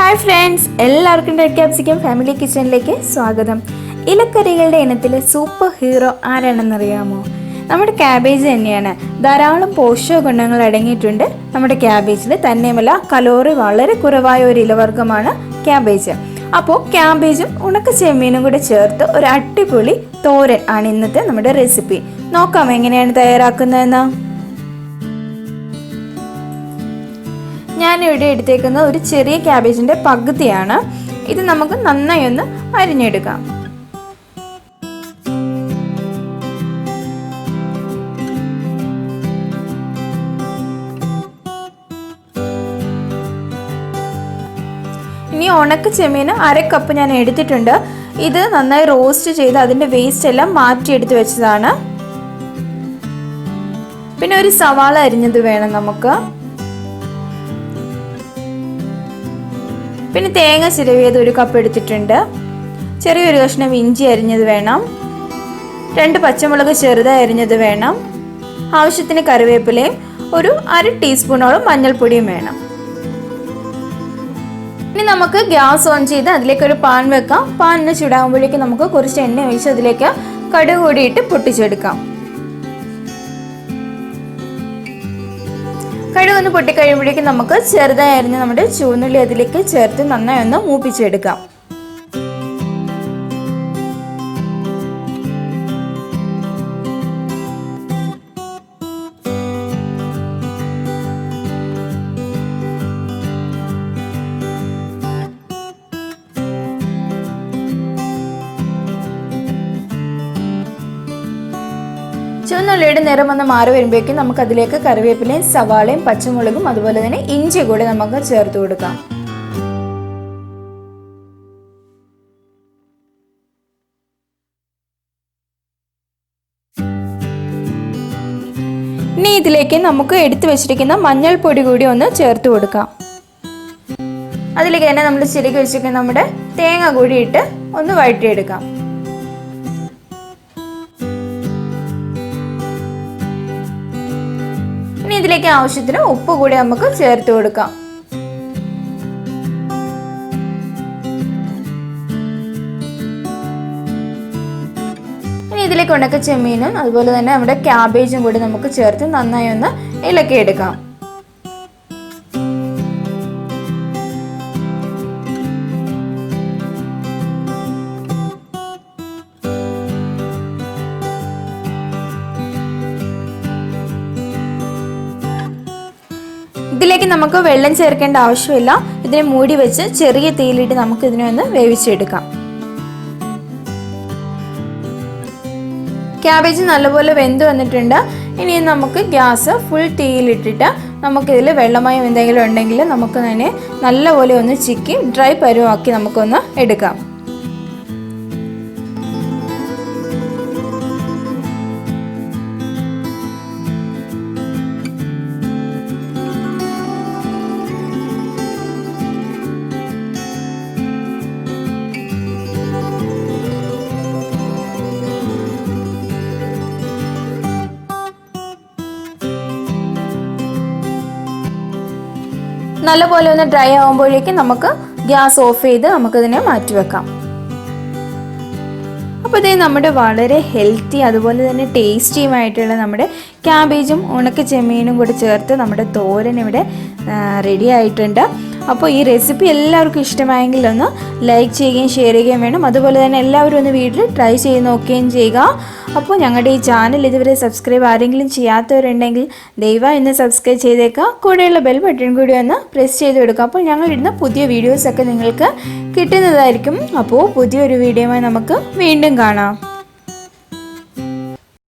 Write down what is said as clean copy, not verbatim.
Hi friends, എല്ലാവർക്കും red capsicum family കിച്ചണിലേക്ക് സ്വാഗതം. ഇലക്കറികളുടെ ഇനത്തിൽ സൂപ്പർ ഹീറോ ആരാണെന്നറിയാമോ? നമ്മുടെ ക്യാബേജ് തന്നെയാണ്. ധാരാളം പോഷക ഗുണങ്ങൾ അടങ്ങിയിട്ടുണ്ട് നമ്മുടെ ക്യാബേജിൽ. തന്നെയുമല്ല കലോറി വളരെ കുറവായ ഒരു ഇലവർഗ്ഗമാണ് ക്യാബേജ്. അപ്പോൾ ക്യാബേജും ഉണക്കച്ചെമ്മീനും കൂടെ ചേർത്ത് ഒരു അടിപൊളി തോരൻ ആണ് ഇന്നത്തെ നമ്മുടെ റെസിപ്പി. നോക്കാം എങ്ങനെയാണ് തയ്യാറാക്കുന്നതെന്ന്. ഞാനിവിടെ എടുത്തേക്കുന്ന ഒരു ചെറിയ ക്യാബേജിൻ്റെ പകുതിയാണ്. ഇത് നമുക്ക് നന്നായി ഒന്ന് അരിഞ്ഞെടുക്കാം. ഇനി ഉണക്ക ചെമ്മീൻ 1/2 കപ്പ് ഞാൻ എടുത്തിട്ടുണ്ട്. ഇത് നന്നായി റോസ്റ്റ് ചെയ്ത് അതിൻ്റെ വേസ്റ്റ് എല്ലാം മാറ്റിയെടുത്ത് വെച്ചതാണ്. പിന്നെ ഒരു സവാള അരിഞ്ഞത് വേണം നമുക്ക്. പിന്നെ തേങ്ങ ചിരവിയത് 1 കപ്പ് എടുത്തിട്ടുണ്ട്. ചെറിയൊരു കഷ്ണം ഇഞ്ചി അരിഞ്ഞത് വേണം. 2 പച്ചമുളക് ചെറുതായി അരിഞ്ഞത് വേണം. ആവശ്യത്തിന് കറിവേപ്പിലയും ഒരു 1/2 ടീസ്പൂണോളം മഞ്ഞൾപ്പൊടിയും വേണം. ഇനി നമുക്ക് ഗ്യാസ് ഓൺ ചെയ്ത് അതിലേക്ക് ഒരു പാൻ വെക്കാം. പാനിന് ചൂടാകുമ്പോഴേക്കും നമുക്ക് കുറച്ച് എണ്ണ ഒഴിച്ച് അതിലേക്ക് കടുക് കൂടിയിട്ട് പൊട്ടിച്ചെടുക്കാം. കടുകൊന്ന് പൊട്ടിക്കഴിയുമ്പോഴേക്കും നമുക്ക് ചെറുതായി അരിഞ്ഞ് നമ്മുടെ ചുവന്നുള്ളി അതിലേക്ക് ചേർത്ത് നന്നായി ഒന്ന് മൂപ്പിച്ചെടുക്കാം. ചുവന്നുള്ളിയുടെ നിറം ഒന്ന് മാറി വരുമ്പോഴേക്കും നമുക്ക് അതിലേക്ക് കറിവേപ്പിലയും സവാളയും പച്ചമുളകും അതുപോലെ തന്നെ ഇഞ്ചി കൂടി നമുക്ക് ചേർത്ത് കൊടുക്കാം. ഇനി ഇതിലേക്ക് നമുക്ക് എടുത്തു വെച്ചിരിക്കുന്ന മഞ്ഞൾപ്പൊടി കൂടി ഒന്ന് ചേർത്ത് കൊടുക്കാം. അതിലേക്ക് തന്നെ നമ്മൾ ചിരകി വെച്ചിരിക്കുന്ന നമ്മുടെ തേങ്ങ കൂടി ഇട്ട് ഒന്ന് വഴറ്റിയെടുക്കാം. ഇനി ഇതിലേക്ക് ആവശ്യത്തിന് ഉപ്പ് കൂടി നമുക്ക് ചേർത്ത് കൊടുക്കാം. ഇനി ഇതിലേക്ക് ഉണക്ക ചെമ്മീനും അതുപോലെ തന്നെ നമ്മുടെ ക്യാബേജും കൂടി നമുക്ക് ചേർത്ത് നന്നായി ഒന്ന് ഇളക്കിയെടുക്കാം. ഇതിലേക്ക് നമുക്ക് വെള്ളം ചേർക്കേണ്ട ആവശ്യമില്ല. ഇതിനെ മൂടി വെച്ച് ചെറിയ തീയിലിട്ട് നമുക്ക് ഇതിനെ ഒന്ന് വേവിച്ചെടുക്കാം. ക്യാബേജ് നല്ലപോലെ വെന്ത് വന്നിട്ടുണ്ട്. ഇനി നമുക്ക് ഗ്യാസ് ഫുൾ തീയിലിട്ടിട്ട് നമുക്കിതിൽ വെള്ളമയം എന്തെങ്കിലും ഉണ്ടെങ്കിൽ നമുക്ക് തന്നെ നല്ലപോലെ ഒന്ന് ചിക്കി ഡ്രൈ പരുവാക്കി നമുക്കൊന്ന് എടുക്കാം. നല്ലപോലെ ഒന്ന് ഡ്രൈ ആകുമ്പോഴേക്കും നമുക്ക് ഗ്യാസ് ഓഫ് ചെയ്ത് നമുക്കിതിനെ മാറ്റി വെക്കാം. അപ്പോൾ ഇത് നമ്മുടെ വളരെ ഹെൽത്തി അതുപോലെ തന്നെ ടേസ്റ്റിയുമായിട്ടുള്ള നമ്മുടെ ക്യാബേജും ഉണക്ക ചെമ്മീനും കൂടി ചേർത്ത് നമ്മുടെ തോരൻ ഇവിടെ റെഡി ആയിട്ടുണ്ട്. അപ്പോൾ ഈ റെസിപ്പി എല്ലാവർക്കും ഇഷ്ടമായെങ്കിൽ ഒന്ന് ലൈക്ക് ചെയ്യുകയും ഷെയർ ചെയ്യുകയും വേണം. അതുപോലെ തന്നെ എല്ലാവരും ഒന്ന് വീട്ടിൽ ട്രൈ ചെയ്ത് നോക്കുകയും ചെയ്യുക. അപ്പോൾ ഞങ്ങളുടെ ഈ ചാനൽ ഇതുവരെ സബ്സ്ക്രൈബ് ആരെങ്കിലും ചെയ്യാത്തവരുണ്ടെങ്കിൽ ദയവായി ഒന്ന് സബ്സ്ക്രൈബ് ചെയ്തേക്കാം. കൂടെയുള്ള ബെൽ ബട്ടൺ കൂടി ഒന്ന് പ്രസ് ചെയ്ത് കൊടുക്കുക. അപ്പോൾ ഞങ്ങളിടുന്ന പുതിയ വീഡിയോസൊക്കെ നിങ്ങൾക്ക് കിട്ടുന്നതായിരിക്കും. അപ്പോൾ പുതിയൊരു വീഡിയോയുമായി നമുക്ക് വീണ്ടും കാണാം.